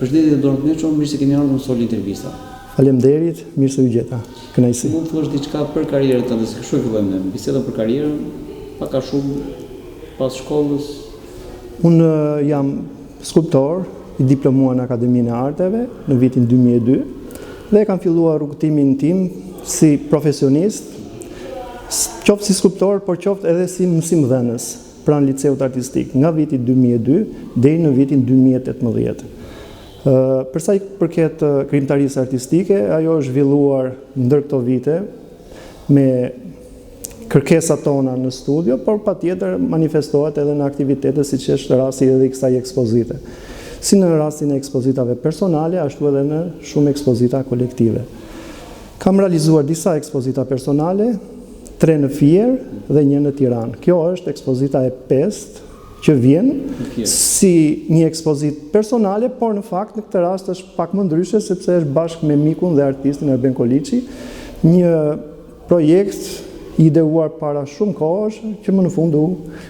Përshëndetje Dorë Meço, mirë se keni ardhur në Sol Intervista. Faleminderit, mirë se u gjeta. Kënaqësi. Mund të thuash diçka për karrierën tënde, se kështu e fillojmë ne. Bisedën për karrierën, pak a shumë pas shkollës. Unë jam skulptor, i diplomuar në Akademinë e Arteve në vitin 2002 dhe kam filluar rrugtimin tim si profesionist, qoftë si skulptor, por qoftë edhe si mësimdhënës pranë liceut artistik nga viti 2002 deri në vitin 2018. Për sa i përket krijimtarisë artistike, ajo është zhvilluar ndër këto vite me kërkesat tona në studio, por patjetër manifestohet edhe në aktivitete siç është rasti edhe i kësaj ekspozite. Si në rastin e ekspozitave personale, ashtu edhe në shumë ekspozita kolektive. Kam realizuar disa ekspozita personale, 3 në Fier dhe 1 në Tiranë. Kjo është ekspozita e 5 që vjen si një ekspozit personale, por në fakt në këtë rast është pak më ndryshe sepse është bashkë me mikun dhe artistin Erben Koliçi, një projekt ideuar para shumë kohësh që më në fund u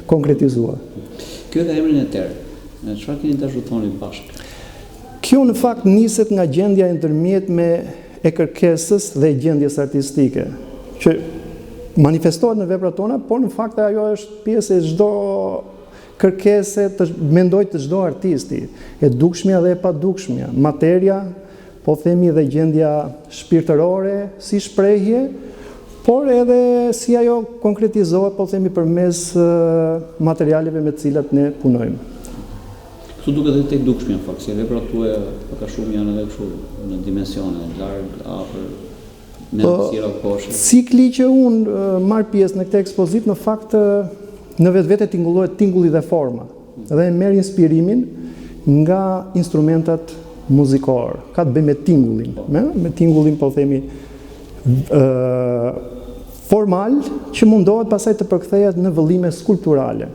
konkretizua. Kjo ka emrin e tërë. Çfarë keni dashur të thoni bashkë? Kjo në fakt niset nga gjendja e ndërmjetme e kërkesës dhe gjendjes artistike, që manifestohet në veprat tona, por në fakt ajo është pjesë e çdo kërkese mendoj të çdo artisti, e dukshmja dhe e padukshmja, materia, po themi dhe gjendja shpirtërore si shprehje, por edhe si ajo konkretizohet, po themi përmes materialeve me të cilat ne punojmë. Këtu duket edhe tek dukshmja në fakt, se veprat tuaja pak a shumë janë edhe kështu në dimensione larg, afër, me hapësira poshtë. Cikli që unë marr pjesë në këtë ekspozit në fakt në vetvete tingullohet tingulli dhe forma, dhe merr inspirimin nga instrumentat muzikor. Ka të bëjë me tingullin, me tingullin po themi formal që mundohet pasaj të përkthehet në vëllime skulpturale,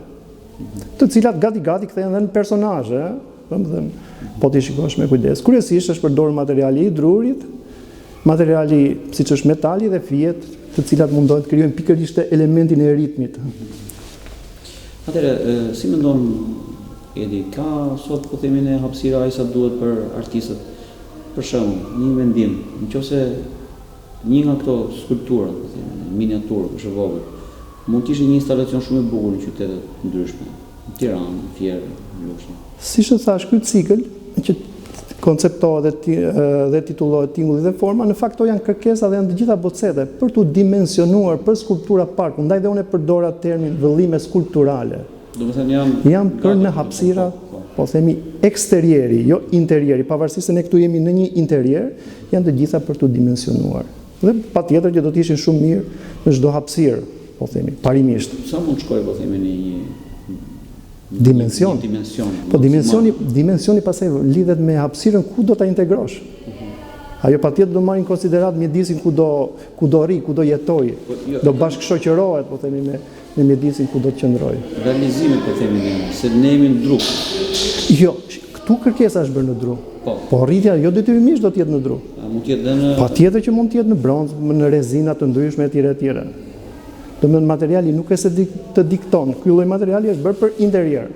të cilat gati kthehen edhe në personazhe, po ti shikosh me kujdes. Kryesisht është përdorur materiali i drurit, materiali siç është metali dhe fijet, të cilat mundohen të krijojnë pikërisht elementin e ritmit. Atëherë, si mendon Edi, ka sot po themi ne hapësira aq sa duhet për artistët? Për shembull, një mendim, nëse një nga këto skulptura, po themi, miniaturë, është e vogël, mund të ishte një instalacion shumë i bukur në qytete të ndryshme, në Tiranë, në Fier, në Lufshë. Siç e thash, ky cikël që konceptohet dhe titullohet Tingulli dhe forma, në fakt janë kërkesa dhe janë të gjitha bocete për tu dimensionuar për skulptura parku, ndaj dhe unë e përdora termin vëllime skulpturale. Do të thënë janë për në hapësira, po themi eksterieri, jo interieri, pavarësisht se ne këtu jemi në një interier, janë të gjitha për tu dimensionuar. Dhe patjetër që do të ishin shumë mirë në çdo hapësirë, po themi, parimisht. Sa mund shkojë, po themi, në një dimension. Po dimensioni pastaj lidhet me hapësirën ku do ta integrosh. Ajo patjetër do marrin konsiderat mjedisin ku do rri, ku do jetoj, do bashkëshoqërohet, po themi, me mjedisin ku do të qëndroj. Realizimi, po themi, se ne jemi në dru. Jo, këtu kërkesa është bërë në dru. Po rritja jo detyrimisht do të jetë në dru. Mund të jetë edhe në patjetër që mund të jetë në bronzë, në rezina të ndryshme etj. Domethënë materiali nuk e se të dikton. Ky lloj materiali është bërë për interior.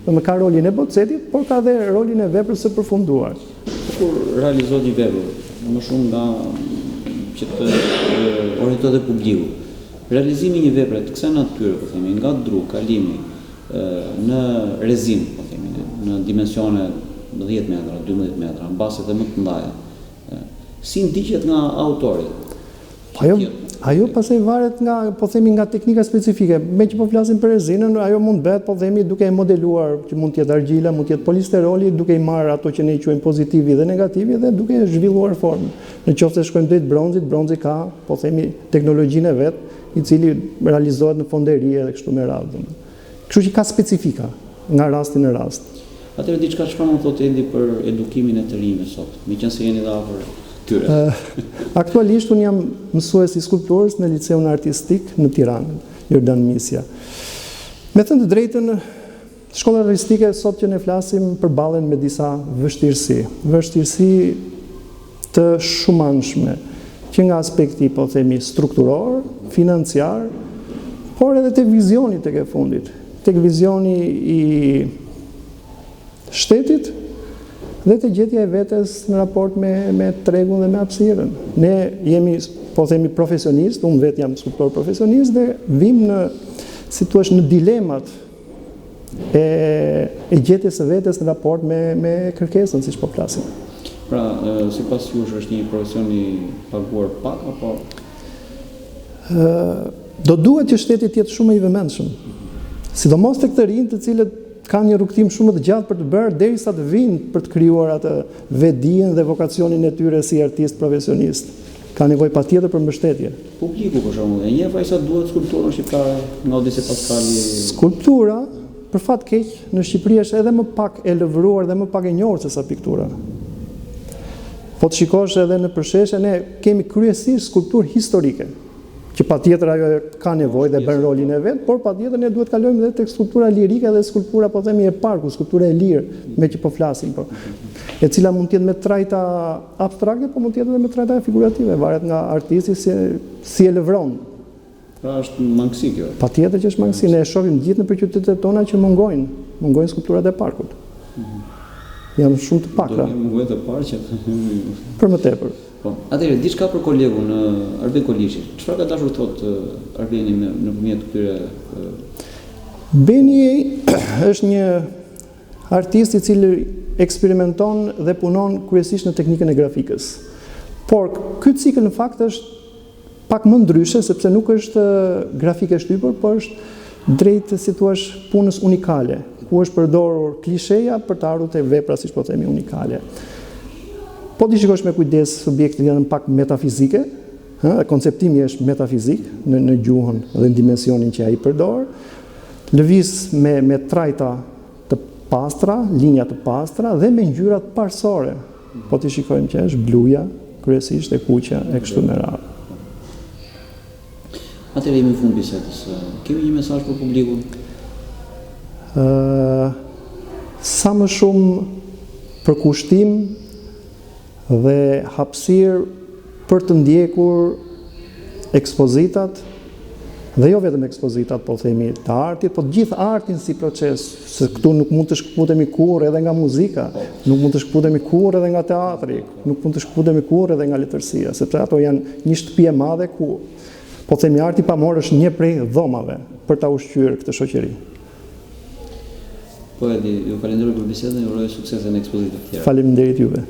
Domethënë ka rolin e bocetit, por ka edhe rolin e veprës së përfunduar. Kur realizohet një vepër, më shumë nga që të orientohet publiku. Realizimi i një vepre të kësaj natyre, po themi, nga dru, kalimi në rezin, po themi, në dimensione 10 metra, 12 metra, mbase edhe më të mëdha. Si ndiqet nga autori? Ajo pastaj varet nga, po themi, nga teknika specifike. Me që po flasim për rezinën, ajo mund bëhet, po themi, duke e modeluar, që mund të jetë argjila, mund të jetë polisteroli, duke i marrë ato që ne i quajmë pozitivi dhe negativi dhe duke zhvilluar formën. Në qoftë se shkojmë drejt bronzit, bronzi ka, po themi, teknologjinë e vet, i cili realizohet në fonderi dhe kështu me radhë. Kështu që ka specifika nga rasti në rast. Atëherë diçka çfarë mund thotë Edi për edukimin e të rinjve sot, meqense jeni dhe afër tyre? Aktualisht unë jam mësues i skulpturës në Liceun Artistik në Tiranë, Jordan Misja. Me thënë të drejtën, shkolla artistike sot që ne flasim përballen me disa vështirësi të shumanshme, që nga aspekti, po themi, strukturor, financiar, por edhe tek vizioni tek e fundit, tek vizioni i shtetit dhe të gjetja e vetes në raport me tregun dhe me hapësirën. Ne jemi, po themi, profesionist, unë vetë jam skulptor profesionist dhe vim në, si thua, në dilemat e gjetjes së vetes në raport me kërkesën, siç po flasim. Pra, sipas jush është një profesion i paguar pak apo do duhet që shteti të jetë shumë i vëmendshëm. Sidomos tek të rinj, të cilët kanë një rrugtim shumë të gjatë për të bërë derisa të vinë për të krijuar atë vetdijen dhe vokacionin e tyre si artist profesionist. Ka nevojë patjetër për mbështetje. Publiku për shembull, e njeh sa duhet skulpturën shqiptare nga Odisë Paskali. Skulptura, për fat keq, në Shqipëri është edhe më pak e lëvruar dhe më pak e njohur se sa piktura. Po të shikosh edhe në përsheshje, ne kemi kryesisht skulpturë historike, që patjetër ajo ka nevojë dhe bën rolin e vet, por patjetër ne duhet kalojmë edhe tek skulptura lirike dhe skulptura, po themi, e parku, skulptura e lirë, me që po flasim, po. E cila mund të jetë me trajta abstrakte, po mund të jetë edhe me trajta figurative, varet nga artisti si e lëvron. Pra është mangësi kjo. Patjetër që është mangësi, ne e shohim gjithë në qytetet tona që mungojnë skulpturat e parkut. Janë shumë të pakta. Do mungojnë të parqet. Për më tepër. Po, atëherë diçka për kolegun Arben Koliçi. Çfarë ka dashur thotë Arbeni nëpërmjet këtyre? Beni është një artist i cili eksperimenton dhe punon kryesisht në teknikën e grafikës. Por ky cikël në fakt është pak më ndryshe, sepse nuk është grafike shtypur, por është drejt, si thua, punës unikale, ku është përdorur klisheja për të ardhur te vepra, siç po themi, unikale. Po ti shikosh me kujdes, subjektet janë pak metafizike, konceptimi është metafizik në gjuhën dhe në dimensionin që ai përdor. Lëviz me trajta të pastra, linja të pastra dhe me ngjyra të parsore. Po ti shikojmë që është bluja, kryesisht e kuqja e kështu me radhë. Atëherë jemi në fund bisedës. Kemi një mesazh për publikun? Sa më shumë përkushtim dhe hapësirë për të ndjekur ekspozitat, dhe jo vetëm ekspozitat, po themi, të artit, po gjithë artin si proces, se këtu nuk mund të shkëputemi kurrë edhe nga muzika, nuk mund të shkëputemi kurrë edhe nga teatri, nuk mund të shkëputemi kurrë edhe nga letërsia, sepse ato janë një shtëpi e madhe ku, po themi, arti pamor është një prej dhomave për ta ushqyer këtë shoqëri. Po Edi, ju falenderoj për bisedën, ju uroj suksese në ekspozitët tjera. Faleminderit juve.